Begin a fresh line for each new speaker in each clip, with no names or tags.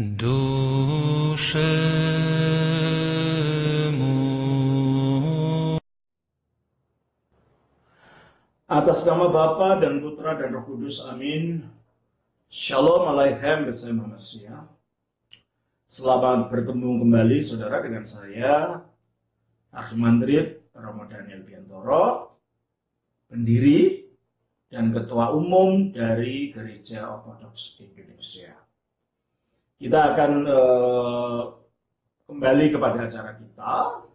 Doshemu.
Atas nama Bapa dan Putra dan Roh Kudus, amin. Shalom Aleichem bersama Masia. Selamat bertemu kembali saudara dengan saya, Archimandrit Romo Daniel Biantoro, pendiri dan ketua umum dari Gereja Ortodoks Indonesia. Kita akan kembali kepada acara kita,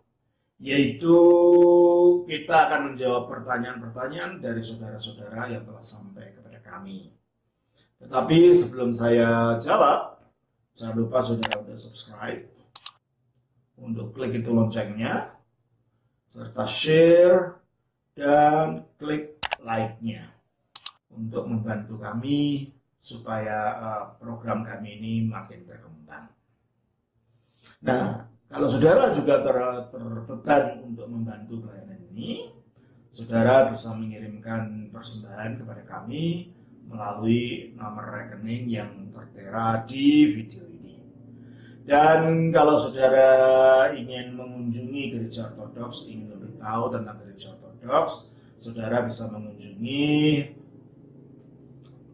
yaitu kita akan menjawab pertanyaan-pertanyaan dari saudara-saudara yang telah sampai kepada kami. Tetapi sebelum saya jawab, jangan lupa saudara untuk subscribe, untuk klik itu loncengnya, serta share dan klik like-nya untuk membantu kami supaya program kami ini makin berkembang. Nah, kalau saudara juga terbeban untuk membantu pelayanan ini, saudara bisa mengirimkan persembahan kepada kami melalui nomor rekening yang tertera di video ini. Dan kalau saudara ingin mengunjungi Gereja Ortodoks, ingin lebih tahu tentang Gereja Ortodoks, saudara bisa mengunjungi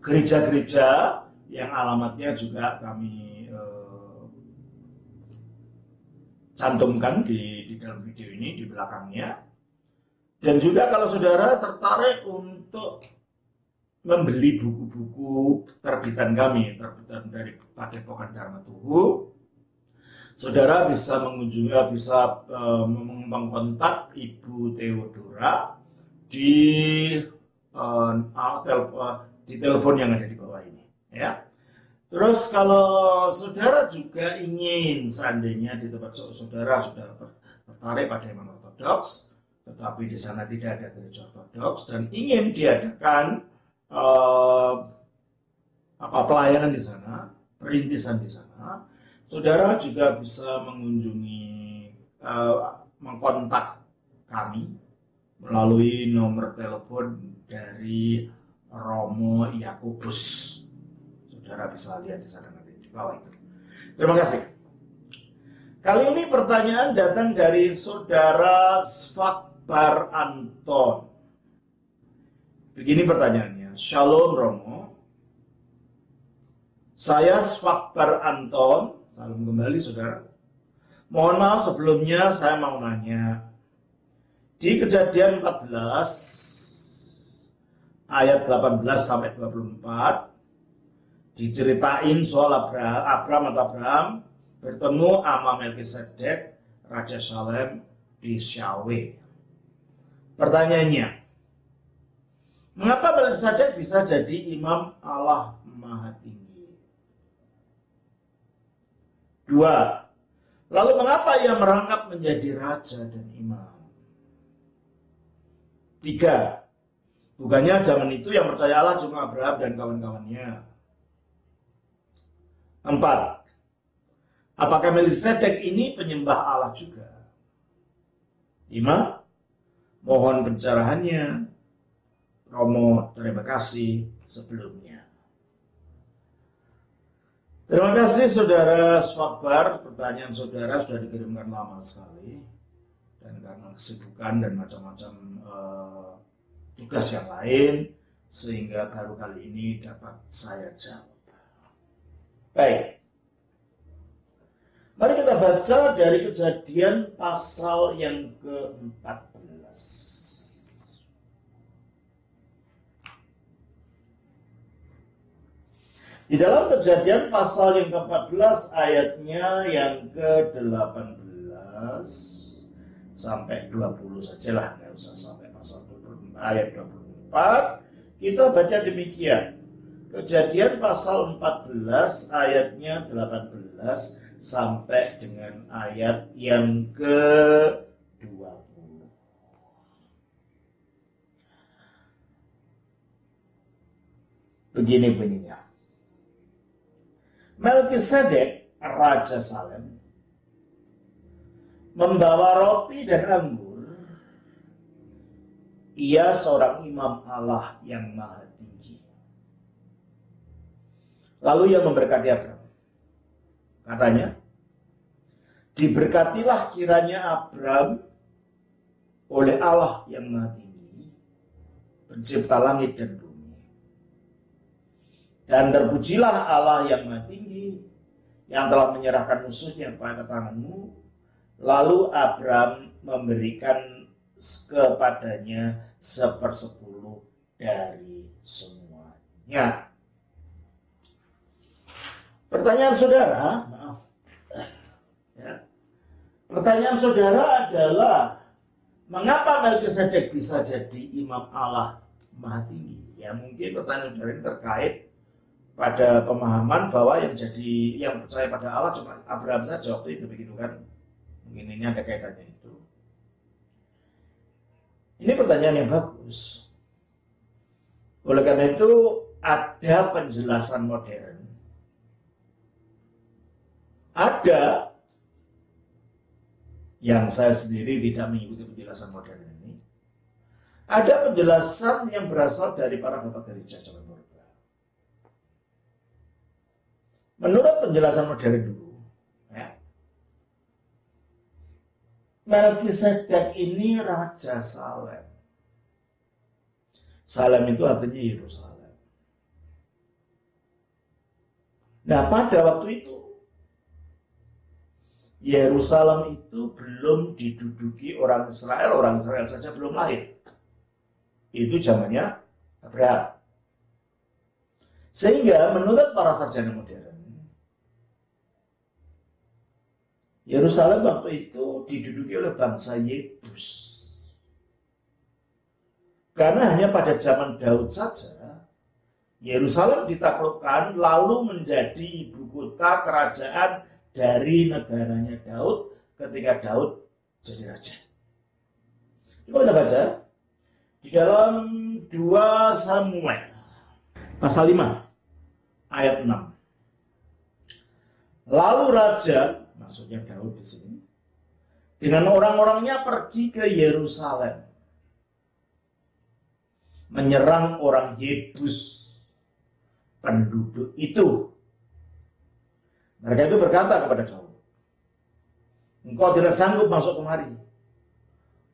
gereja-gereja yang alamatnya juga kami cantumkan di dalam video ini, di belakangnya. Dan juga kalau saudara tertarik untuk membeli buku-buku terbitan kami, terbitan dari Padepokan Dharma Tuhu, saudara bisa mengkontak Ibu Theodora di telepon yang ada di bawah ini, ya. Terus kalau saudara juga ingin, seandainya di tempat saudara sudah tertarik pada iman ortodoks, tetapi di sana tidak ada gereja ortodoks dan ingin diadakan pelayanan di sana, perintisan di sana, saudara juga bisa mengkontak kami melalui nomor telepon dari Romo Yakobus. Saudara bisa lihat di sana nanti di bawah itu. Terima kasih. Kali ini pertanyaan datang dari saudara Svakbar Anton. Begini pertanyaannya. Shalom Romo. Saya Svakbar Anton. Salam kembali saudara. Mohon maaf sebelumnya saya mau nanya. Di Kejadian 14 ayat 18 sampai 24 diceritain soal Abraham bertemu sama Melkisedek, Raja Salem di Syawe. Pertanyaannya, mengapa Melkisedek bisa jadi imam Allah Maha Tinggi? 2. Lalu mengapa ia merangkap menjadi raja dan imam? 3. Bukannya zaman itu yang percaya Allah cuma Abraham dan kawan-kawannya. 4. Apakah Melkisedek ini penyembah Allah juga? 5. Mohon pencerahannya. Romo, terima kasih sebelumnya. Terima kasih saudara Swakbar. Pertanyaan saudara sudah dikirimkan lama sekali. Dan karena kesibukan dan macam-macam tugas yang lain, sehingga baru kali ini dapat saya jawab. Baik, mari kita baca dari Kejadian pasal yang ke-14. Di dalam Kejadian pasal yang ke-14 ayatnya yang ke-18 sampai 20 sajalah, nggak usah sampai pasal 24, ayat 24. Kita baca demikian. Kejadian pasal 14 ayatnya 18 sampai dengan ayat yang ke-20. Begini bunyinya. Melkisedek, Raja Salem, membawa roti dan anggur. Ia seorang imam Allah yang Maha Tinggi. Lalu ia memberkati Abraham. Katanya, diberkatilah kiranya Abram oleh Allah yang Maha Tinggi, pencipta langit dan bumi. Dan terpujilah Allah yang Maha Tinggi, yang telah menyerahkan musuhnya kepada tanganmu. Lalu Abram memberikan kepadanya 1/10 dari semuanya. Pertanyaan saudara, maaf. Ya. Pertanyaan saudara adalah, mengapa Melkisedek bisa jadi imam Allah Maha Tinggi? Ya, mungkin pertanyaan saudara ini terkait pada pemahaman bahwa yang percaya pada Allah cuma Abraham saja waktu itu, begitu kan? Mungkin ini ada kaitannya itu. Ini pertanyaan yang bagus. Oleh karena itu ada penjelasan modern. Ada yang saya sendiri tidak mengikuti penjelasan modern ini. Ada penjelasan yang berasal dari para bapak gereja zaman purba. Menurut penjelasan modern dulu, Melkisedek ini Raja Salem. Salem itu artinya Yerusalem. Nah, pada waktu itu Yerusalem itu belum diduduki orang Israel saja belum lahir. Itu zamannya Abraham. Sehingga menurut para sarjana modern, Yerusalem waktu itu diduduki oleh bangsa Yebus. Karena hanya pada zaman Daud saja, Yerusalem ditaklukkan lalu menjadi ibu kota kerajaan dari negaranya Daud ketika Daud jadi raja. Coba kita baca di dalam 2 Samuel pasal 5 ayat 6. Lalu raja, maksudnya Daud di sini, dengan orang-orangnya pergi ke Yerusalem, menyerang orang Yebus, penduduk itu. Mereka itu berkata kepada Daud, engkau tidak sanggup masuk kemari.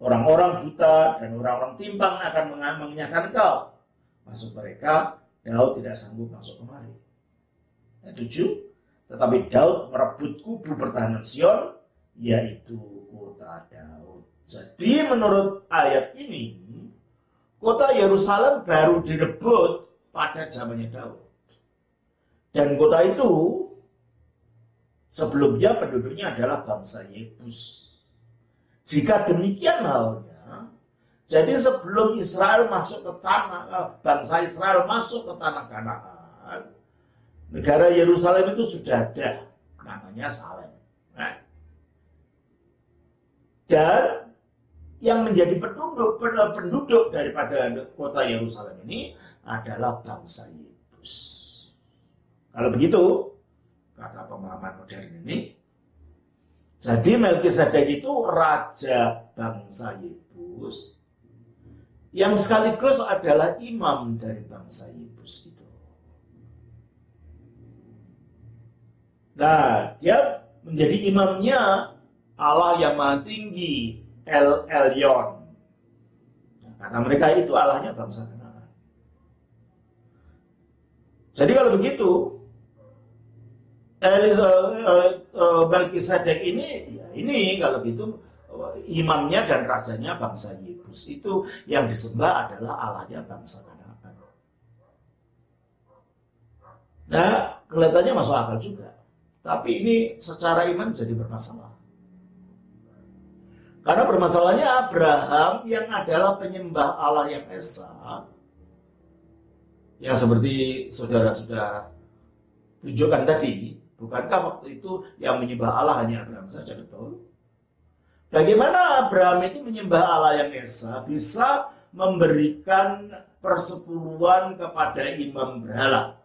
Orang-orang buta dan orang-orang timpang akan mengenyahkan engkau. Maksud mereka, Daud tidak sanggup masuk kemari. Ayat 7. Tetapi Daud merebut kubu pertahanan Sion, yaitu kota Daud. Jadi menurut ayat ini, kota Yerusalem baru direbut pada zamannya Daud. Dan kota itu sebelumnya penduduknya adalah bangsa Yebus. Jika demikian halnya, jadi sebelum Israel masuk ke bangsa Israel masuk ke tanah Kanaan, negara Yerusalem itu sudah ada, namanya Salem. Dan yang menjadi penduduk daripada kota Yerusalem ini adalah bangsa Yebus. Kalau begitu, kata pemahaman modern ini, jadi Melkisedek itu raja bangsa Yebus yang sekaligus adalah imam dari bangsa Yebus itu. Nah, dia menjadi imamnya Allah yang Maha Tinggi, El Elyon. Kata mereka itu Allahnya bangsa Kanaan. Jadi kalau begitu, Melkisedek ini kalau gitu imamnya dan rajanya bangsa Yebus itu yang disembah adalah Allahnya bangsa Kanaan. Nah, kelihatannya masuk akal juga. Tapi ini secara iman jadi bermasalah. Karena permasalahannya Abraham yang adalah penyembah Allah yang esa, yang seperti saudara sudah tunjukkan tadi. Bukankah waktu itu yang menyembah Allah hanya Abraham saja, betul? Bagaimana Abraham itu menyembah Allah yang esa bisa memberikan persepuluhan kepada imam berhala?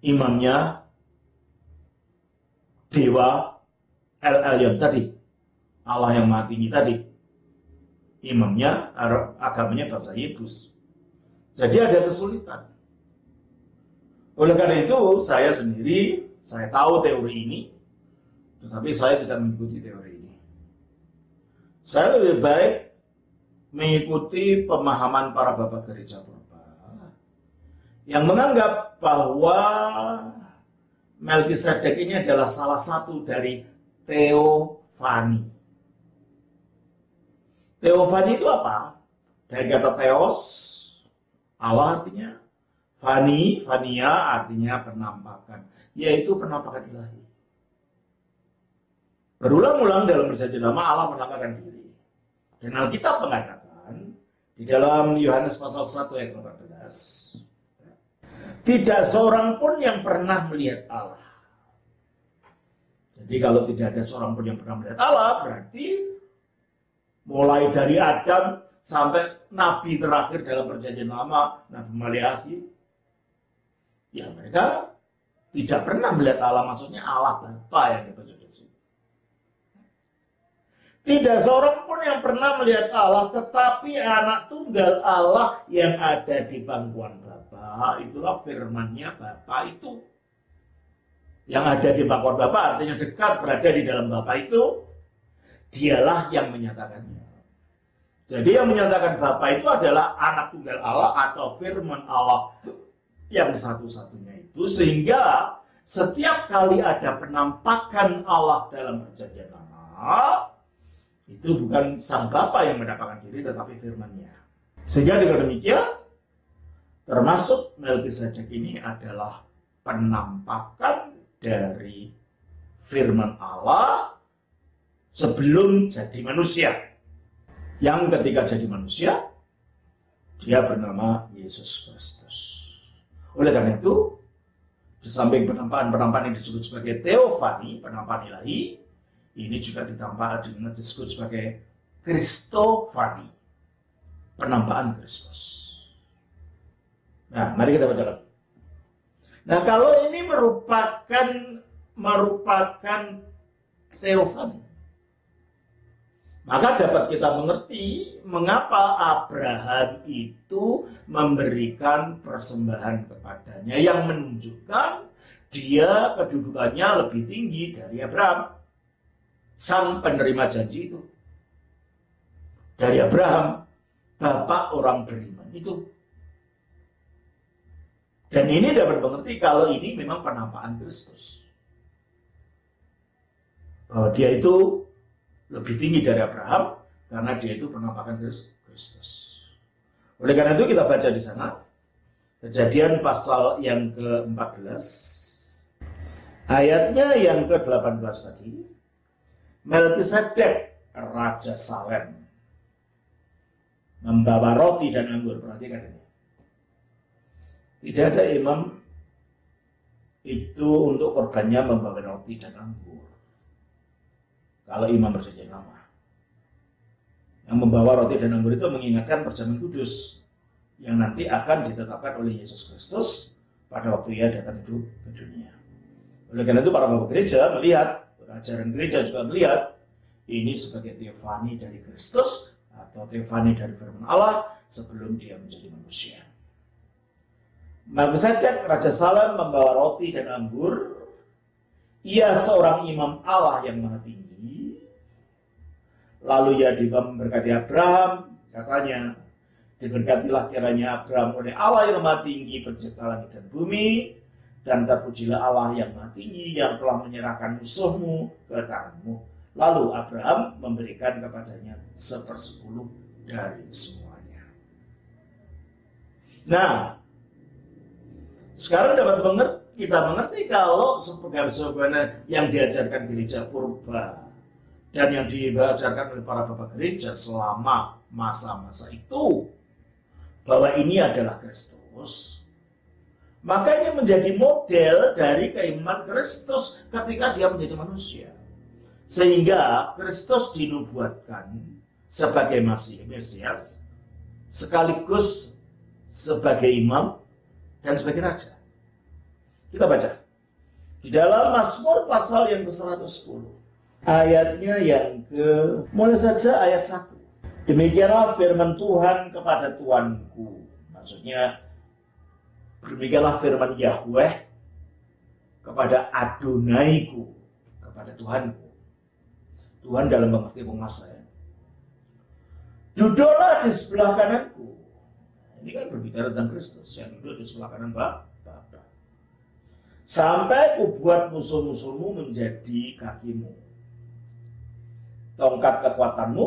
Imamnya Dewa El Elyon tadi, Allah yang Maha Tinggi tadi. Imamnya, agamanya bangsa Yebus. Jadi ada kesulitan. Oleh karena itu, saya tahu teori ini, tetapi saya tidak mengikuti teori ini. Saya lebih baik mengikuti pemahaman para bapak gereja purba yang menganggap bahwa Melkisedek ini adalah salah satu dari teofani. Teofani itu apa? Dari kata theos, Allah artinya. Fania artinya penampakan, yaitu penampakan ilahi. Berulang-ulang dalam perjanjian lama Allah menampakkan diri. Dan Alkitab mengatakan di dalam Yohanes pasal 1 ayat 18, tidak seorang pun yang pernah melihat Allah. Jadi kalau tidak ada seorang pun yang pernah melihat Allah, berarti mulai dari Adam sampai nabi terakhir dalam perjanjian lama, Nabi Maleakhi, ya mereka tidak pernah melihat Allah, maksudnya Allah Bapa yang dimaksud di sini. Tidak seorang pun yang pernah melihat Allah, tetapi anak tunggal Allah yang ada di pangkuan Bapa, itulah firman-Nya Bapa itu. Yang ada di pangkuan Bapa artinya dekat berada di dalam Bapa itu, dialah yang menyatakannya. Jadi yang menyatakan Bapa itu adalah anak tunggal Allah atau firman Allah yang satu-satunya itu, sehingga setiap kali ada penampakan Allah dalam perjanjian lama, itu bukan sang Bapa yang menampakkan diri, tetapi firman-Nya. Sehingga dengan demikian, termasuk Melkisedek ini adalah penampakan dari firman Allah sebelum jadi manusia. Yang ketika jadi manusia, dia bernama Yesus Kristus. Oleh karena itu, di samping penampakan yang disebut sebagai teofani, penampakan ilahi, ini juga disebut sebagai kristofani, penampakan Kristus. Nah, mari kita baca lagi. Nah, kalau ini merupakan teofani, maka dapat kita mengerti mengapa Abraham itu memberikan persembahan kepadanya, yang menunjukkan dia kedudukannya lebih tinggi dari Abraham, sang penerima janji itu. Dari Abraham, bapak orang beriman itu. Dan ini dapat mengerti kalau ini memang penampakan Kristus. Bahwa dia itu lebih tinggi dari Abraham karena dia itu penampakan Kristus. Oleh karena itu kita baca di sana Kejadian pasal yang ke-14 ayatnya yang ke-18 tadi. Melkisedek Raja Salem membawa roti dan anggur. Perhatikan ini. Tidak ada imam itu untuk korbannya membawa roti dan anggur. Kalau imam perjanjian lama, yang membawa roti dan anggur itu mengingatkan perjamuan kudus yang nanti akan ditetapkan oleh Yesus Kristus pada waktu ia datang ke dunia. Oleh karena itu para bapak gereja melihat, ajaran gereja juga melihat ini sebagai teofani dari Kristus atau teofani dari firman Allah sebelum dia menjadi manusia. Melkisedek Raja Salem membawa roti dan anggur. Ia seorang imam Allah yang maha tinggi. Lalu ia memberkati Abraham, katanya, diberkatilah kiranya Abraham oleh Allah yang maha tinggi, pencipta langit dan bumi, dan terpujilah Allah yang maha tinggi yang telah menyerahkan musuhmu ke tanganmu. Lalu Abraham memberikan kepadanya 1/10 dari semuanya. Nah, sekarang kita mengerti kalau sebagaimana yang diajarkan gereja purba dan yang diajarkan oleh para bapak gereja selama masa-masa itu, bahwa ini adalah Kristus, maka ini menjadi model dari keimanan Kristus ketika dia menjadi manusia. Sehingga Kristus dinubuatkan sebagai Mesias, sekaligus sebagai imam dan sebagai raja. Kita baca di dalam Mazmur pasal yang ke-110, ayatnya yang mulai saja ayat 1. Demikianlah firman Tuhan kepada Tuanku. Maksudnya Demikianlah firman Yahweh kepada Adonaiku, kepada Tuhanku. Tuhan dalam pengertian penguasa ya. Duduklah di sebelah kananku. Ini kan berbicara tentang Kristus yang duduk di sebelah kanan Bapa. Sampai ku buat musuh-musuhmu menjadi kakimu. Tongkat kekuatanmu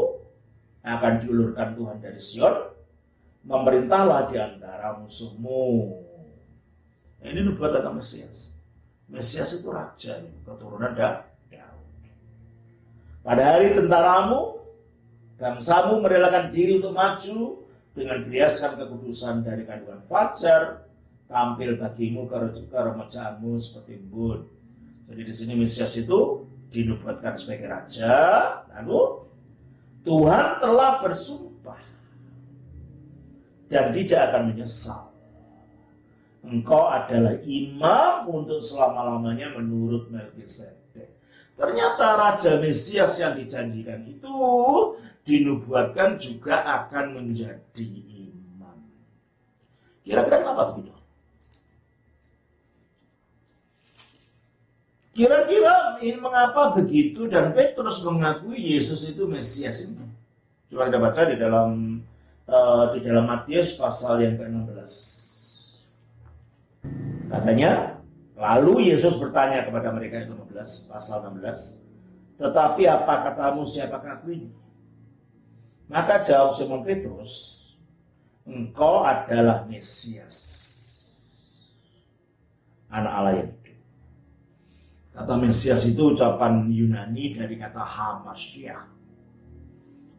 akan diulurkan Tuhan dari Sion. Memerintahlah di antara musuhmu. Nah, ini nubuat tentang Mesias. Mesias itu raja, keturunan Daud. Pada hari tentaramu, bangsamu merelakan diri untuk maju dengan beriaskan kekudusan dari kandungan fajar, tampil bagimu keremajaanmu seperti embun. Jadi di sini Mesias itu dinubuatkan sebagai raja, lalu Tuhan telah bersumpah dan tidak akan menyesal. Engkau adalah imam untuk selama-lamanya menurut Melkisedek. Ternyata Raja Mesias yang dijanjikan itu dinubuatkan juga akan menjadi imam. Kira-kira kenapa begitu? Kira-kira mengapa begitu dan Petrus mengakui Yesus itu Mesias ini? Coba kita baca di dalam Matius pasal yang ke-16. Katanya, lalu Yesus bertanya kepada mereka yang 15, pasal 16, tetapi apa katamu siapakah aku ini? Maka jawab Simon Petrus, engkau adalah Mesias, anak Allah yang hidup. Kata Mesias itu ucapan Yunani dari kata Hamashiach,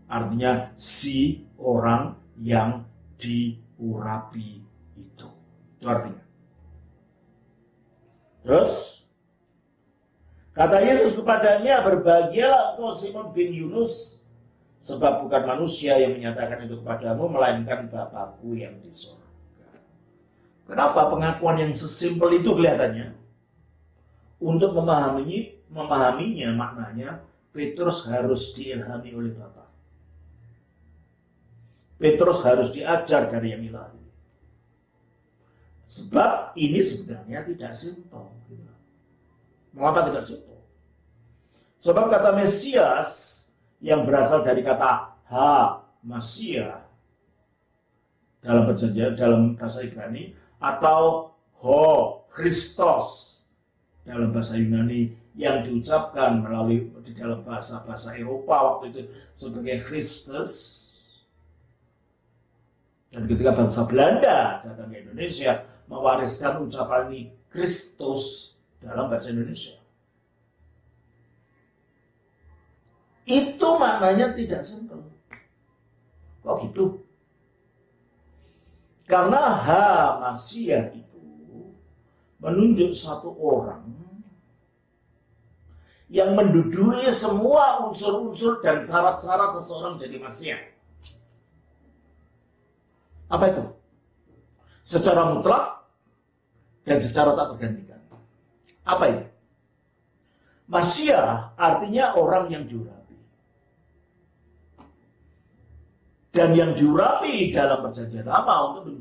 artinya si orang yang diurapi itu. Itu artinya. Terus kata Yesus kepadanya, berbahagialah engkau Simon bin Yunus, sebab bukan manusia yang menyatakan itu kepadamu, melainkan Bapakku yang di surga. Kenapa pengakuan yang sesimpel itu kelihatannya? Untuk memahaminya maknanya, Petrus harus diilhami oleh Bapa. Petrus harus diajar dari yang ilahi. Sebab ini sebenarnya tidak simpel. Mengapa tidak simpel? Sebab kata Mesias yang berasal dari kata Ha-Masia dalam bahasa Ibrani, atau Ho Christos dalam bahasa Yunani, yang diucapkan melalui di dalam bahasa Eropa waktu itu sebagai Christus. Dan ketika bangsa Belanda datang ke Indonesia, mewariskan ucapan ini Kristus dalam bahasa Indonesia. Itu maknanya tidak simpel. Kok gitu? Karena Ha-Masia itu menunjuk satu orang yang menduduki semua unsur-unsur dan syarat-syarat seseorang jadi Masia. Apa itu? Secara mutlak dan secara tak tergantikan. Apa itu? Masia artinya orang yang diurapi. Dan yang diurapi dalam perjanjian lama untuk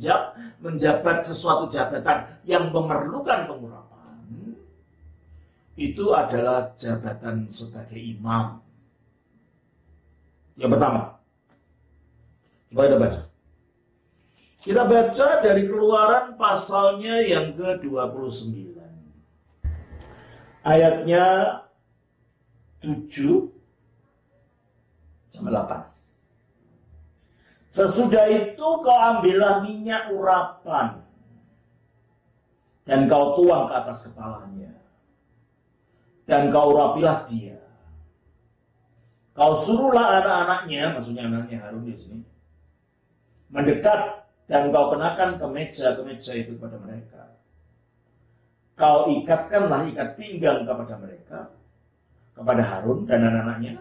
menjabat sesuatu jabatan yang memerlukan pengurapan, itu adalah jabatan sebagai imam. Yang pertama, coba kita baca. Kita baca dari Keluaran pasalnya yang ke-29. Ayatnya 7 sampai 8. Sesudah itu kau ambillah minyak urapan dan kau tuang ke atas kepalanya. Dan kau urapilah dia. Kau suruhlah anak-anaknya, maksudnya anaknya Harun di sini, mendekat, dan kau kenakan kemeja itu kepada mereka. Kau ikatkanlah ikat pinggang kepada mereka, kepada Harun dan anak-anaknya,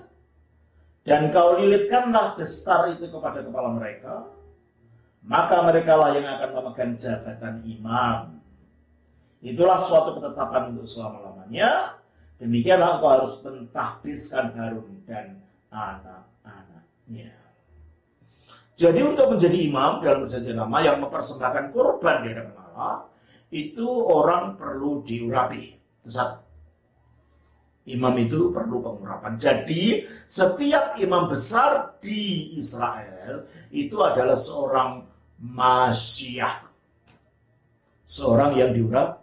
dan kau lilitkanlah destar itu kepada kepala mereka, maka mereka lah yang akan memegang jabatan imam. Itulah suatu ketetapan untuk selama-lamanya. Demikianlah engkau harus mentahbiskan Harun dan anak-anaknya. Jadi untuk menjadi imam dalam perjanjian lama yang mempersembahkan kurban di hadapan Allah, itu orang perlu diurapi. Itu satu. Imam itu perlu pengurapan. Jadi setiap imam besar di Israel itu adalah seorang Masyiah. Seorang yang diurapi.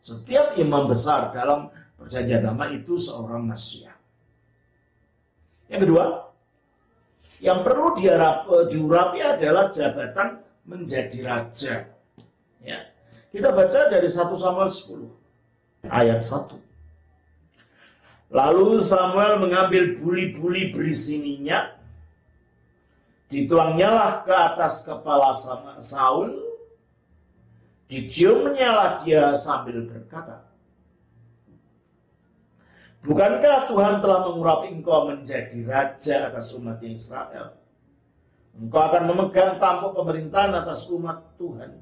Setiap imam besar dalam perjanjian lama itu seorang Masyiah. Yang kedua, yang perlu diurapi adalah jabatan menjadi raja. Ya. Kita baca dari 1 Samuel 10 ayat 1. Lalu Samuel mengambil buli-buli berisi minyak, dituangnyalah ke atas kepala Saul, diciumnyalah dia sambil berkata, bukankah Tuhan telah mengurapi engkau menjadi raja atas umat Israel? Engkau akan memegang tampuk pemerintahan atas umat Tuhan.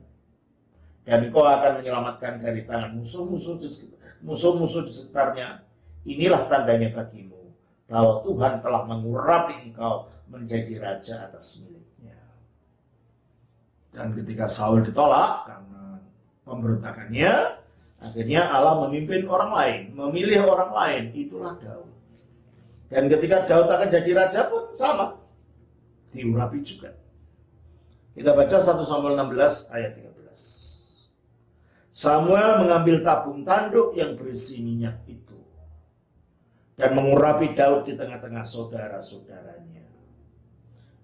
Dan engkau akan menyelamatkan dari tangan musuh-musuh di sekitarnya. Inilah tandanya bagimu bahwa Tuhan telah mengurapi engkau menjadi raja atas miliknya. Dan ketika Saul ditolak karena pemberontakannya, akhirnya Allah memimpin orang lain, memilih orang lain, itulah Daud. Dan ketika Daud akan jadi raja pun sama, diurapi juga. Kita baca 1 Samuel 16 ayat 13. Samuel mengambil tabung tanduk yang berisi minyak itu dan mengurapi Daud di tengah-tengah saudara-saudaranya.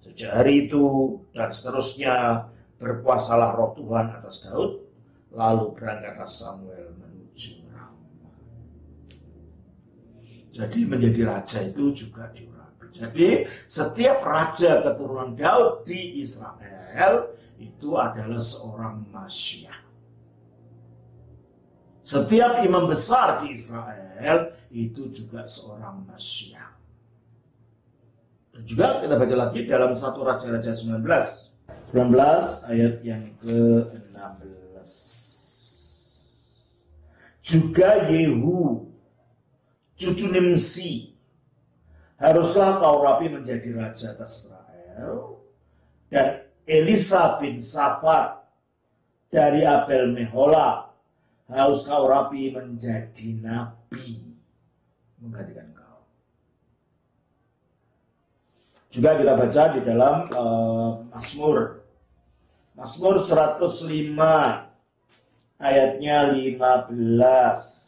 Sejak hari itu dan seterusnya berkuasalah roh Tuhan atas Daud. Lalu berangkatlah Samuel menuju Rama. Jadi menjadi raja itu juga diurapi. Jadi setiap raja keturunan Daud di Israel itu adalah seorang Masyiah. Setiap imam besar di Israel itu juga seorang Masyiah. Dan juga kita baca lagi dalam 1 Raja-Raja 19 ayat yang ke-16. Juga Yehu cucu Nimsi haruslah kau urapi menjadi raja atas Israel, dan Elisa bin Safat dari Abel Mehola harus kau urapi menjadi nabi menggantikan kau. Juga kita baca di dalam Mazmur 105 ayatnya 15.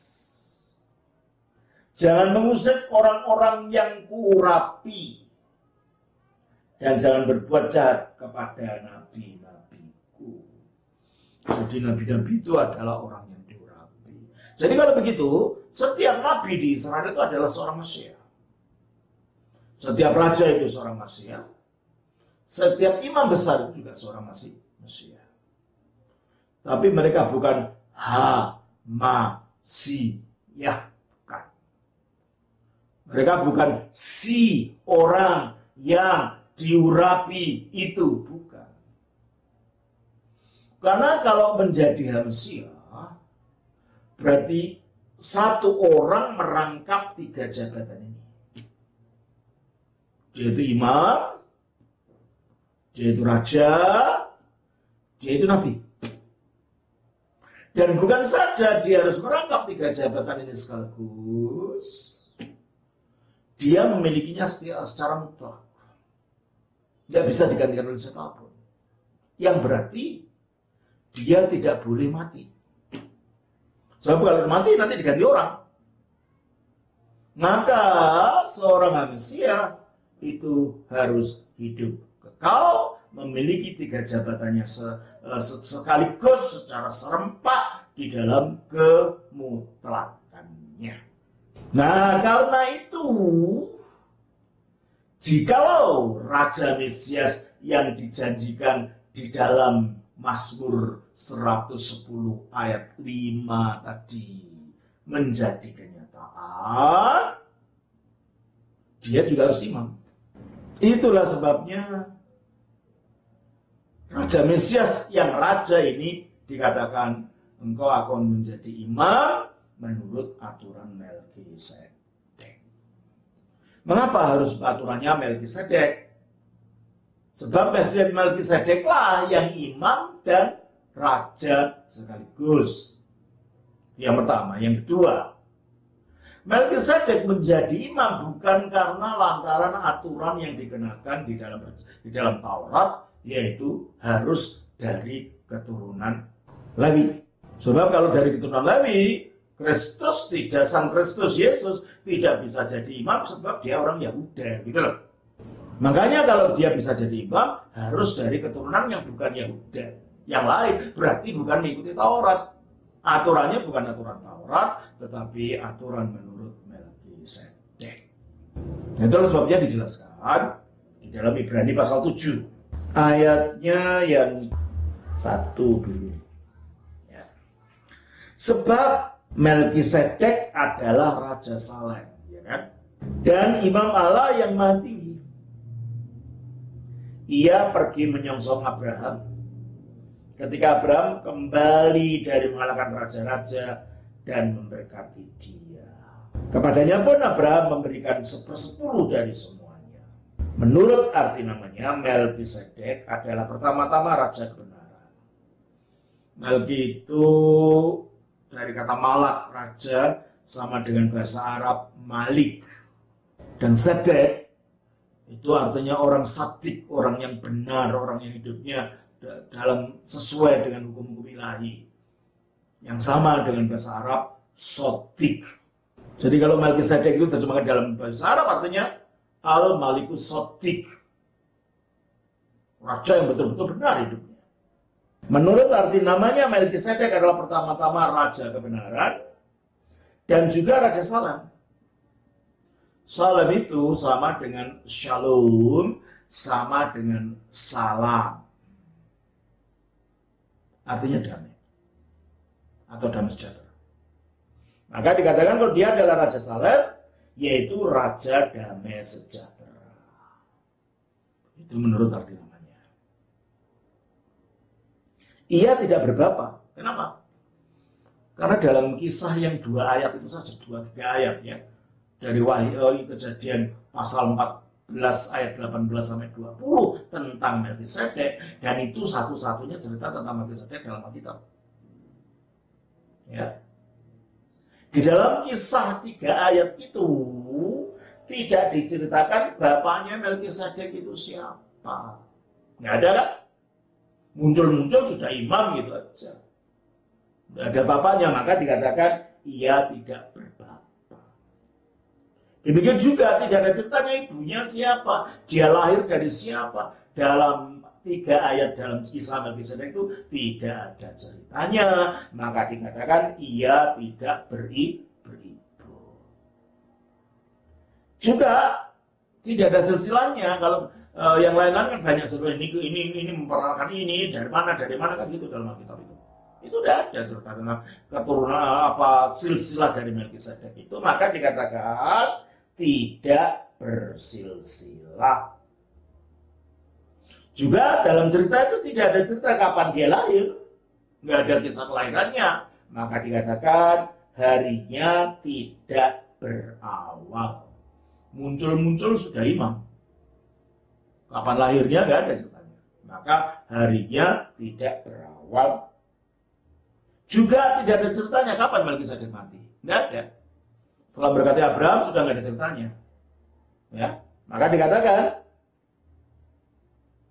Jangan mengusik orang-orang yang kuurapi, dan jangan berbuat jahat kepada nabi-nabiku. Jadi nabi-nabi itu adalah orang yang diurapi. Jadi kalau begitu, setiap nabi di Israel itu adalah seorang Masyiah. Setiap raja itu seorang Masyiah. Setiap imam besar itu juga seorang Masyiah. Tapi mereka bukan Masyiah. Bukan. Mereka bukan si orang yang diurapi itu. Bukan. Karena kalau menjadi Masyiah, berarti satu orang merangkap 3 jabatan ini. Dia itu imam, dia itu raja, dia itu nabi. Dan bukan saja dia harus merangkap 3 jabatan ini sekaligus, dia memilikinya secara mutlak. Tidak bisa digantikan oleh siapapun. Yang berarti dia tidak boleh mati. Sebab kalau mati nanti diganti orang. Maka seorang Masyiah itu harus hidup kekal, memiliki 3 jabatannya sekaligus secara serempak di dalam kemutlakannya. Nah, karena itu, jikalau Raja Mesias yang dijanjikan di dalam Mazmur 110 ayat 5 tadi menjadi kenyataan, dia juga harus imam. Itulah sebabnya Raja Mesias yang raja ini dikatakan engkau akan menjadi imam menurut aturan Melkisedek. Mengapa harus aturannya Melkisedek? Sebab Mesias Melkisedeklah yang imam dan raja sekaligus. Yang pertama. Yang kedua, Melkisedek menjadi imam bukan karena lantaran aturan yang dikenakan di dalam Taurat, yaitu harus dari keturunan Lewi. Sebab kalau dari keturunan Lewi, Sang Kristus Yesus tidak bisa jadi imam sebab dia orang Yahuda, gitu loh. Makanya kalau dia bisa jadi imam, harus dari keturunan yang bukan Yahuda. Yang lain berarti bukan mengikuti Taurat. Aturannya bukan aturan Taurat, tetapi aturan menurut Melkisedek. Itu sebabnya dijelaskan di dalam Ibrani pasal 7. Ayatnya yang 1 dulu. Ya. Sebab Melkisedek adalah Raja Salem, ya kan? Dan Imam Allah yang Maha Tinggi. Ia pergi menyongsong Abraham ketika Abraham kembali dari mengalahkan raja-raja dan memberkati dia. Kepadanya pun Abraham memberikan 1/10 dari semuanya. Menurut arti namanya, Melkisedek adalah pertama-tama raja kebenaran. Melki itu dari kata malak, raja, sama dengan bahasa Arab malik. Dan sedek itu artinya orang sadik, orang yang benar, orang yang hidupnya dalam sesuai dengan hukum-hukum ilahi. Yang sama dengan bahasa Arab sodik. Jadi kalau Melkisedek itu terjemahkan dalam bahasa Arab artinya al-malikus sodik. Raja yang betul-betul benar hidupnya. Menurut arti namanya, Melkisedek adalah pertama-tama raja kebenaran dan juga Raja Salem. Salem itu sama dengan shalom, sama dengan salam. Artinya damai atau damai sejahtera. Maka dikatakan kalau dia adalah Raja Salem, yaitu Raja Damai Sejahtera. Itu menurut arti namanya. Ia tidak berbapak. Kenapa? Karena dalam Kisah yang 2 ayat itu saja, 2-3 ayat ya, dari Wahyu Kejadian pasal 14 ayat 18 sampai 20 tentang Melkisedek, dan itu satu-satunya cerita tentang Melkisedek dalam Alkitab. Ya. Di dalam Kisah 3 ayat itu tidak diceritakan bapaknya Melkisedek itu siapa. Nggak ada kan? Muncul-muncul sudah imam gitu aja. Nggak ada bapaknya, maka dikatakan ia tidak berbapak. Demikian juga tidak ada ceritanya ibunya siapa, dia lahir dari siapa. Dalam 3 ayat dalam Kisah Melkisedek itu tidak ada ceritanya, maka dikatakan ia tidak beribu. Juga tidak ada silsilahnya. Kalau yang lain-lain kan banyak silsilah, ini memperkenalkan ini dari mana kan gitu dalam Alkitab itu. Itu tidak ada cerita tentang keturunan silsilah dari Melkisedek itu, maka dikatakan tidak bersilsilah. Juga dalam cerita itu tidak ada cerita kapan dia lahir, nggak ada kisah kelahirannya, maka dikatakan harinya tidak berawal. Muncul-muncul sudah imam, kapan lahirnya nggak ada ceritanya, maka harinya tidak berawal. Juga tidak ada ceritanya kapan Melkisedek mati, nggak ada. Setelah berkati Abraham sudah nggak ada ceritanya, ya. Maka dikatakan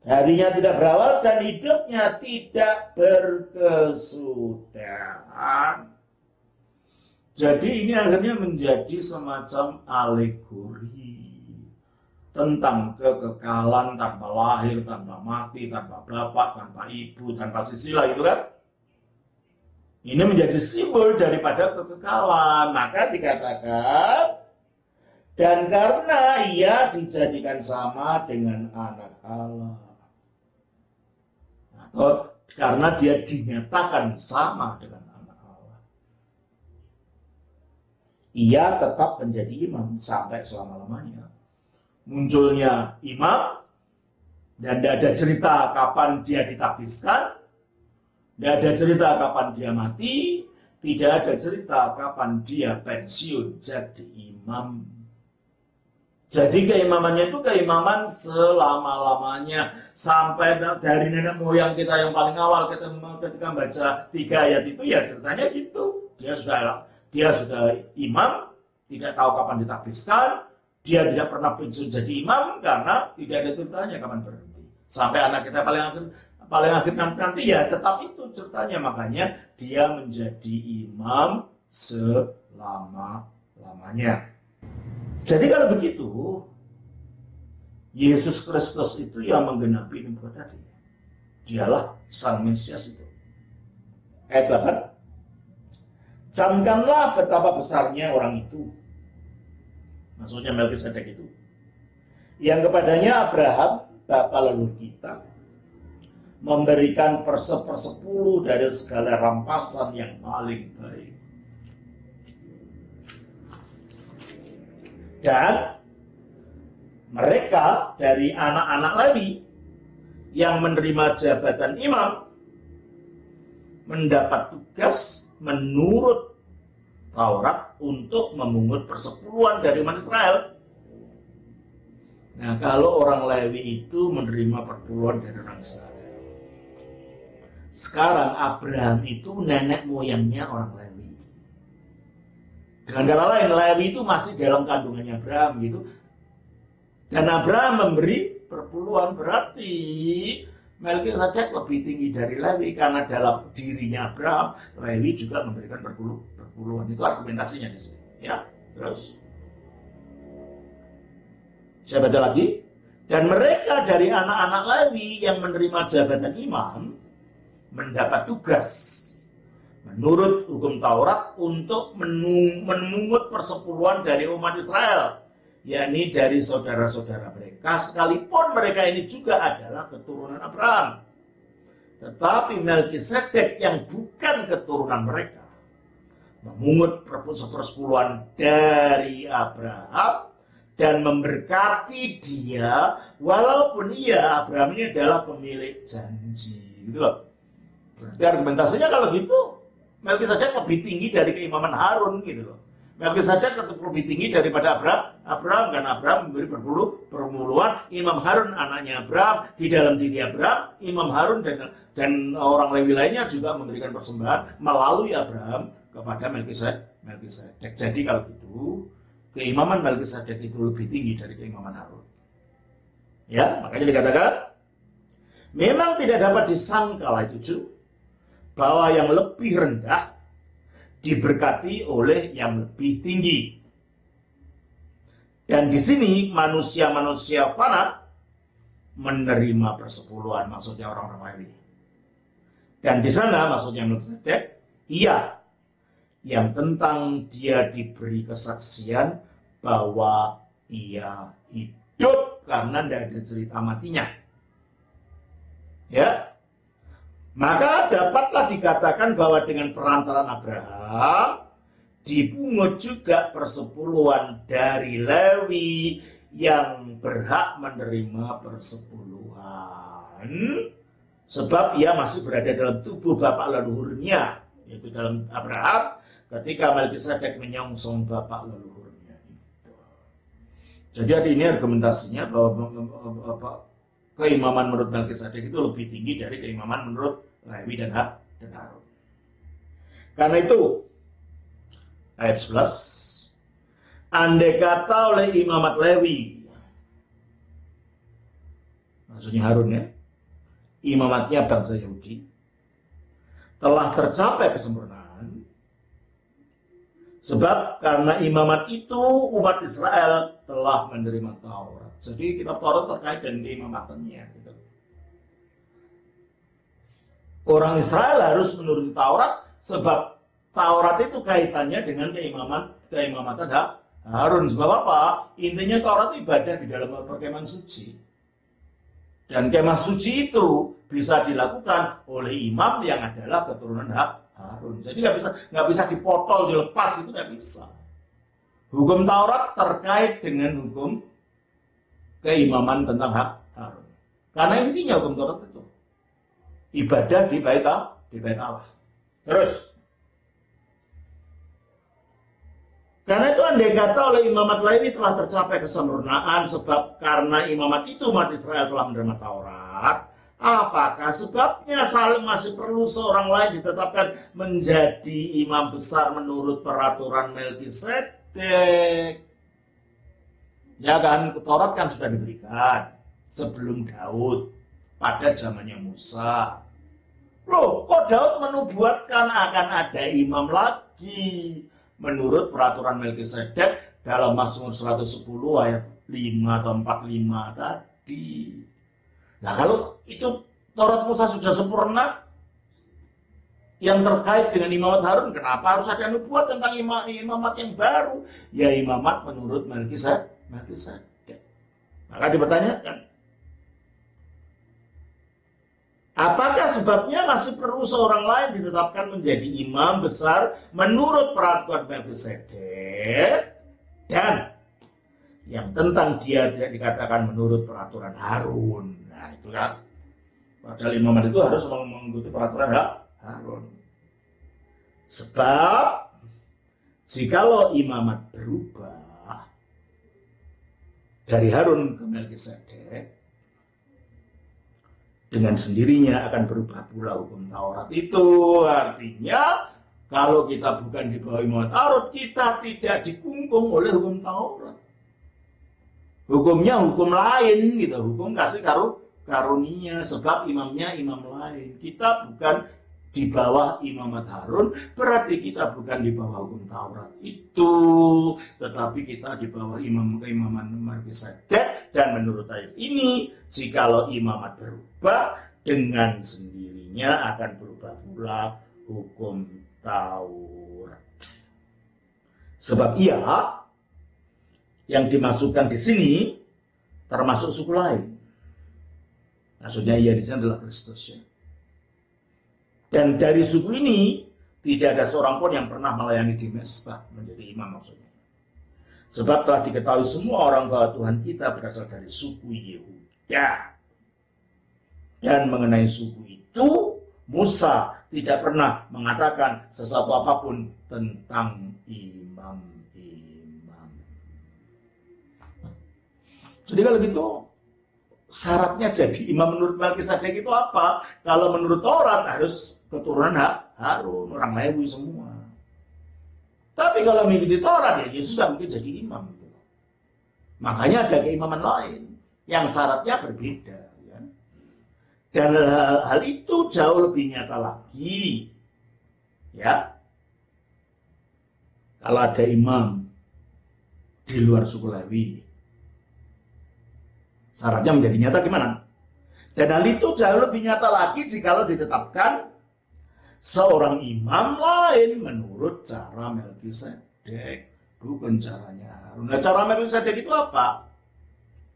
harinya tidak berawal dan hidupnya tidak berkesudahan. Jadi ini akhirnya menjadi semacam alegori tentang kekekalan tanpa lahir, tanpa mati, tanpa bapak, tanpa ibu, tanpa silsilah, itu kan. Ini menjadi simbol daripada kekekalan. Maka dikatakan, dan karena ia dijadikan sama dengan anak Allah, atau karena dia dinyatakan sama dengan anak Allah, ia tetap menjadi imam sampai selama-lamanya. Munculnya imam, dan tidak ada cerita kapan dia ditabiskan, tidak ada cerita kapan dia mati, tidak ada cerita kapan dia pensiun jadi imam. Jadi keimamannya itu keimaman selama-lamanya. Sampai dari nenek moyang kita yang paling awal ketika baca 3 ayat itu ya ceritanya gitu. Dia sudah imam, tidak tahu kapan ditakbiskan, dia tidak pernah pensiun jadi imam karena tidak ada ceritanya kapan berhenti. Sampai anak kita paling akhir nanti ya tetap itu ceritanya. Makanya dia menjadi imam selama-lamanya. Jadi kalau begitu, Yesus Kristus itu yang menggenapi nubuat tadi. Dialah Sang Mesias itu. Ayat 8. Camkanlah betapa besarnya orang itu. Maksudnya Melkisedek itu. Yang kepadanya Abraham, bapa leluhur kita, memberikan per-10 dari segala rampasan yang paling baik. Dan mereka dari anak-anak Lewi yang menerima jabatan imam mendapat tugas menurut Taurat untuk memungut persepuluhan dari umat Israel. Nah, kalau orang Lewi itu menerima perpuluhan dari orang Israel. Sekarang Abraham itu nenek moyangnya orang Lewi. Dengan kata lain, Lewi itu masih dalam kandungannya Abraham gitu. Dan Abraham memberi perpuluhan, berarti Melkisedek lebih tinggi dari Lewi karena dalam dirinya Abraham, Lewi juga memberikan perpuluhan. Itu argumentasinya di sini. Ya, terus saya baca lagi. Dan mereka dari anak-anak Lewi yang menerima jabatan imam mendapat tugas menurut hukum Taurat untuk memungut persepuluhan dari umat Israel, yakni dari saudara-saudara mereka, sekalipun mereka ini juga adalah keturunan Abraham. Tetapi Melkisedek yang bukan keturunan mereka memungut persepuluhan dari Abraham dan memberkati dia, walaupun Abraham ini adalah pemilik janji. Gitu loh. Berarti argumentasinya kalau gitu, Melkisedek lebih tinggi dari keimaman Harun gitu loh. Melkisedek lebih tinggi daripada Abraham karena Abraham memberi perpuluhan. Imam Harun anaknya Abraham, di dalam diri Abraham, Imam Harun dan orang Lewi lainnya juga memberikan persembahan melalui Abraham kepada Melkisedek. Jadi kalau gitu, keimaman Melkisedek itu lebih tinggi dari keimaman Harun. Ya, makanya dikatakan memang tidak dapat disangka itu bahwa yang lebih rendah diberkati oleh yang lebih tinggi. Dan di sini manusia-manusia fana menerima persepuluhan, maksudnya orang-orang Lewi. Dan di sana maksudnya Melkisedek, yang tentang dia diberi kesaksian bahwa ia hidup karena tidak ada cerita matinya. Ya. Maka dapatlah dikatakan bahwa dengan perantaraan Abraham dipungut juga persepuluhan dari Lewi yang berhak menerima persepuluhan, sebab ia masih berada dalam tubuh bapak leluhurnya, yaitu dalam Abraham, ketika Melkisedek menyongsong bapak leluhurnya itu. Jadi ini argumentasinya bahwa keimaman menurut Melkisedek itu lebih tinggi dari keimaman menurut Lewi dan Harun. Karena itu, ayat 11, andai kata oleh imamat Lewi, maksudnya Harun ya, imamatnya bangsa Yahudi, telah tercapai kesempurnaan, sebab karena imamat itu umat Israel telah menerima Taurat. Jadi kitab Taurat terkait dengan keimamatannya. Gitu. Orang Israel harus menuruti Taurat sebab Taurat itu kaitannya dengan keimamatan Harun. Sebab apa? Intinya Taurat ibadah di dalam perkemahan suci. Dan kemah suci itu bisa dilakukan oleh imam yang adalah keturunan Harun. Jadi nggak bisa dipotol, dilepas, itu nggak bisa. Hukum Taurat terkait dengan hukum keimaman tentang Harun. Karena intinya hukum Taurat itu ibadah di bait Allah. Terus Karena itu andai kata oleh imamat Lewi telah tercapai kesempurnaan, sebab karena imamat itu umat Israel telah menerima Taurat, apakah sebabnya masih perlu seorang lain ditetapkan menjadi imam besar menurut peraturan Melkisedek? Ya kan, Taurat kan sudah diberikan sebelum Daud pada zamannya Musa. Loh, kok Daud menubuatkan akan ada imam lagi menurut peraturan Melkisedek dalam Mazmur 110 ayat 5 atau 45 tadi. Nah, kalau itu Taurat Musa sudah sempurna yang terkait dengan imamat Harun, kenapa harus ada nubuat tentang imamat yang baru? Ya, imamat menurut Melkisedek. Maka dipertanyakan, apakah sebabnya masih perlu seorang lain ditetapkan menjadi imam besar menurut peraturan Melkisedek, dan yang tentang dia tidak dikatakan menurut peraturan Harun? Nah, itu kan, padahal imamat itu harus mengikuti peraturan Harun. Sebab jikalau imamat berubah dari Harun ke Melkisedek, dengan sendirinya akan berubah pula hukum Taurat itu. Artinya kalau kita bukan di bawah imamat Taurat, kita tidak dikungkung oleh hukum Taurat. Hukumnya hukum lain gitu, hukum kasih karunia, sebab imamnya imam lain. Kita bukan di bawah imamat Harun, berarti kita bukan di bawah hukum Taurat itu, tetapi kita di bawah keimaman Melkisedek. Dan menurut ayat ini, jikalau imamat berubah, dengan sendirinya akan berubah pula hukum Taurat. Sebab ia yang dimasukkan di sini termasuk suku lain. Maksudnya ia di sini adalah Kristus, ya. Dan dari suku ini tidak ada seorang pun yang pernah melayani di Mesbah menjadi imam maksudnya. Sebab telah diketahui semua orang bahwa Tuhan kita berasal dari suku Yehuda. Dan mengenai suku itu, Musa tidak pernah mengatakan sesuatu apapun tentang imam-imam. Jadi kalau gitu, syaratnya jadi imam menurut Melkisedek itu apa? Kalau menurut Taurat harus keturunan Harun, orang Lewi semua. Tapi kalau mengikuti Taurat, ya Yesus tidak mungkin jadi imam. Gitu. Makanya ada keimaman lain yang syaratnya berbeda. Ya. Dan hal itu jauh lebih nyata lagi. Ya, kalau ada imam di luar suku Lewi, syaratnya menjadi nyata gimana? Dan hal itu jauh lebih nyata lagi jikalau ditetapkan seorang imam lain menurut cara Melkisedek, bukan caranya Harun. Nah, cara Melkisedek itu apa?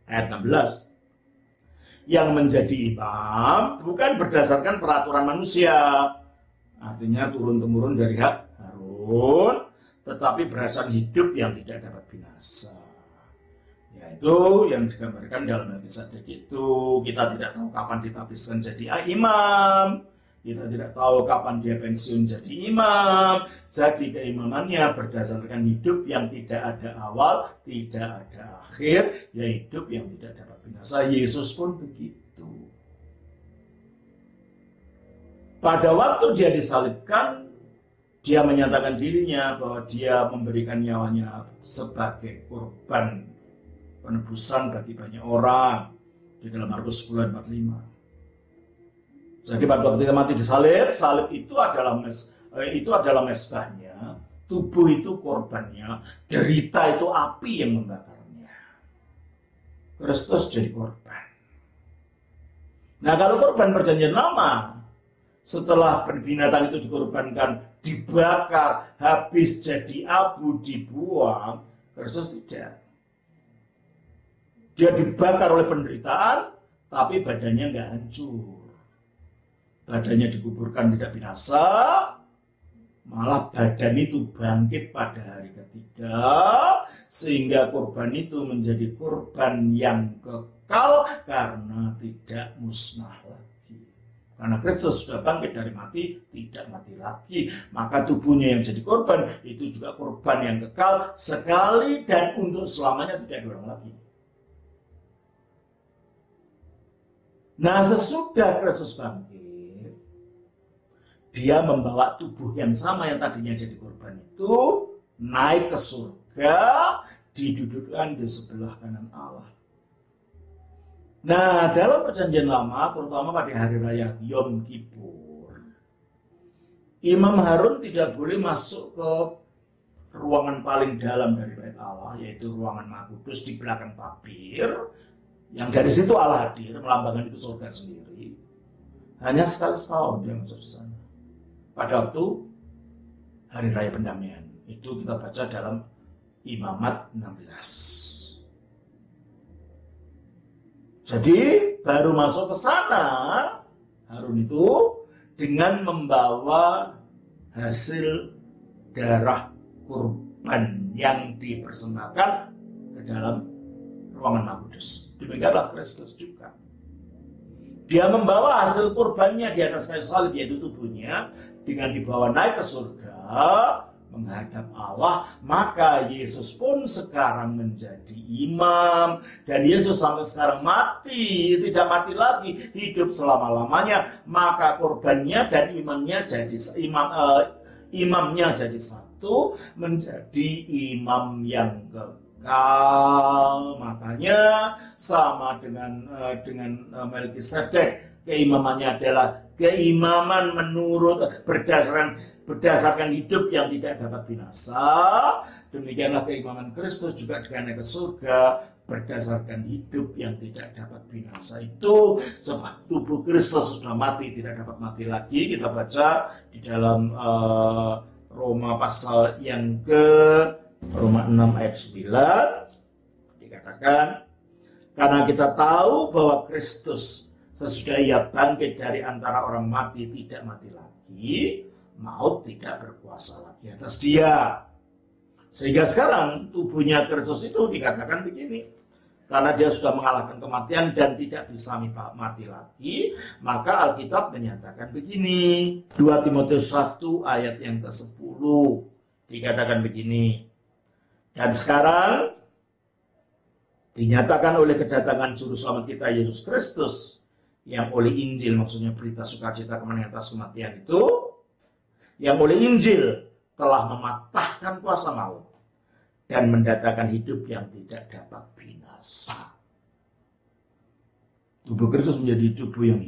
Ayat 16. Yang menjadi imam bukan berdasarkan peraturan manusia, artinya turun-temurun dari Harun, tetapi berdasarkan hidup yang tidak dapat binasa. Yaitu yang digambarkan dalam Melkisedek itu, kita tidak tahu kapan ditapiskan jadi imam. Kita tidak tahu kapan dia pensiun jadi imam. Jadi keimamannya berdasarkan hidup yang tidak ada awal, tidak ada akhir, yaitu hidup yang tidak dapat binasa. Yesus pun begitu. Pada waktu dia disalibkan, dia menyatakan dirinya bahwa dia memberikan nyawanya sebagai korban penebusan bagi banyak orang. Di dalam Markus 10 ayat 45. Jadi pada waktu dia mati disalib, salib itu adalah mesbahnya, tubuh itu korbannya, derita itu api yang membakarnya. Kristus jadi korban. Nah, kalau korban perjanjian lama, setelah binatang itu dikorbankan, dibakar, habis jadi abu, dibuang, Kristus tidak. Dia dibakar oleh penderitaan, tapi badannya nggak hancur. Badannya dikuburkan tidak binasa, malah badan itu bangkit pada hari ketiga, sehingga korban itu menjadi korban yang kekal karena tidak musnah lagi. Karena Kristus sudah bangkit dari mati, tidak mati lagi. Maka tubuhnya yang jadi korban, itu juga korban yang kekal sekali dan untuk selamanya, tidak diulang lagi. Nah, sesudah Kristus bangkit, dia membawa tubuh yang sama yang tadinya jadi korban itu naik ke surga, didudukkan di sebelah kanan Allah. Nah, dalam perjanjian lama, terutama pada hari raya Yom Kippur, Imam Harun tidak boleh masuk ke ruangan paling dalam dari bait Allah, yaitu ruangan Maha Kudus di belakang tabir, yang dari situ Allah hadir, melambangkan itu surga sendiri. Hanya sekali setahun dia masuk di sana. Pada waktu hari raya pendamaian, itu kita baca dalam Imamat 16. Jadi baru masuk ke sana Harun itu dengan membawa hasil darah kurban yang dipersembahkan ke dalam ruangan Maha Kudus. Demikianlah Kristus juga. Dia membawa hasil kurbannya di atas kayu salib, yaitu tubuhnya, dengan dibawa naik ke surga menghadap Allah. Maka Yesus pun sekarang menjadi imam, dan Yesus sampai sekarang mati, tidak mati lagi, hidup selama-lamanya. Maka kurbannya dan imamnya jadi imamnya jadi satu, menjadi imam yang kekal. Makanya sama dengan Melkisedek, keimamannya adalah keimaman menurut berdasarkan hidup yang tidak dapat binasa. Demikianlah keimaman Kristus juga dengan naik ke surga berdasarkan hidup yang tidak dapat binasa. Itu sebab tubuh Kristus sudah mati, tidak dapat mati lagi. Kita baca di dalam Roma pasal yang Roma 6 ayat 9 dikatakan, karena kita tahu bahwa Kristus sesudah ia bangkit dari antara orang mati tidak mati lagi, maut tidak berkuasa lagi atas dia. Sehingga sekarang tubuhnya Kristus itu dikatakan begini, karena dia sudah mengalahkan kematian dan tidak bisa mati lagi, maka Alkitab menyatakan begini. 2 Timotius 1 ayat yang ke-10 dikatakan begini, dan sekarang dinyatakan oleh kedatangan Juru Selamat kita Yesus Kristus, yang oleh Injil, maksudnya berita sukacita kemenangan atas kematian itu, yang oleh Injil telah mematahkan kuasa maut dan mendatangkan hidup yang tidak dapat binasa. Tubuh Kristus menjadi tubuh yang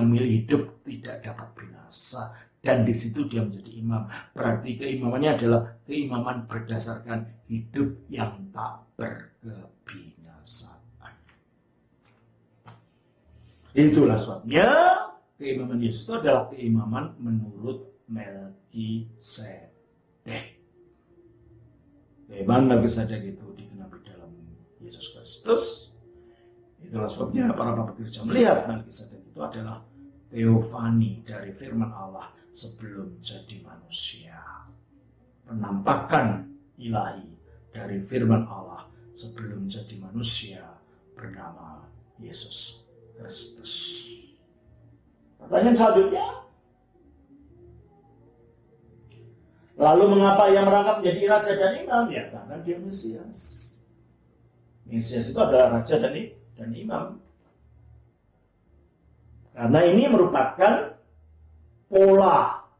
milik hidup tidak dapat binasa, dan di situ dia menjadi imam. Berarti keimamannya adalah keimaman berdasarkan hidup yang tak berkebinasaan. Itulah sebabnya keimaman Yesus itu adalah keimaman menurut Melkisedek. Keimaman Melkisedek itu digenapi dalam Yesus Kristus. Itulah sebabnya para bapak gereja melihat Melkisedek itu adalah teofani dari firman Allah sebelum jadi manusia. Penampakan ilahi dari firman Allah sebelum jadi manusia bernama Yesus Kristus. Pertanyaan selanjutnya, lalu mengapa ia merangkap menjadi raja dan imam? Ya, karena dia Mesias. Mesias itu adalah raja dan imam. Karena ini merupakan pola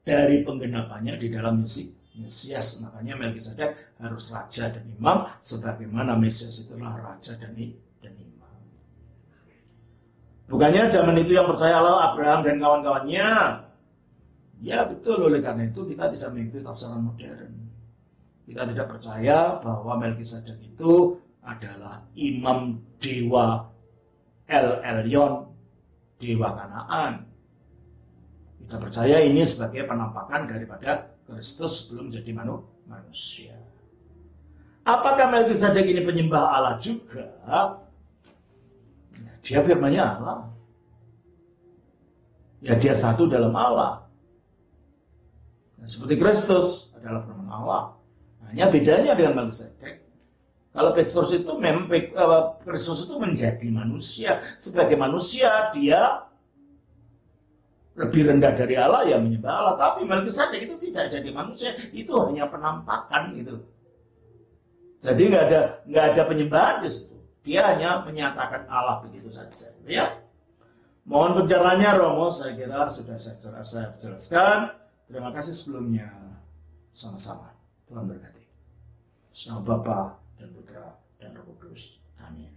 dari penggenapannya di dalam Mesias. Makanya Melkisedek harus raja dan imam, sebagaimana Mesias itulah raja dan imam. Bukannya zaman itu yang percaya Allah Abraham dan kawan-kawannya. Ya betul, oleh karena itu kita tidak mengikuti tafsiran modern. Kita tidak percaya bahwa Melkisedek itu adalah imam dewa El Elyon, dewa Kanaan. Kita percaya ini sebagai penampakan daripada Kristus sebelum menjadi manusia. Apakah Melkisedek ini penyembah Allah juga? Dia firman-Nya Allah. Ya, dia satu dalam Allah. Nah, seperti Kristus adalah firman Allah. Hanya bedanya dengan Melkisedek. Kalau Kristus itu Kristus itu menjadi manusia. Sebagai manusia dia lebih rendah dari Allah ya menyembah Allah. Tapi Melkisedek itu tidak jadi manusia, itu hanya penampakan gitu. Jadi nggak ada penyembahan di situ. Dia hanya menyatakan Allah begitu saja. Ya, mohon pencerahannya Romo, saya kira sudah saya jelaskan. Terima kasih sebelumnya. Sama-sama. Tuhan berkati. Nama Bapa dan Putra dan Roh Kudus. Amin.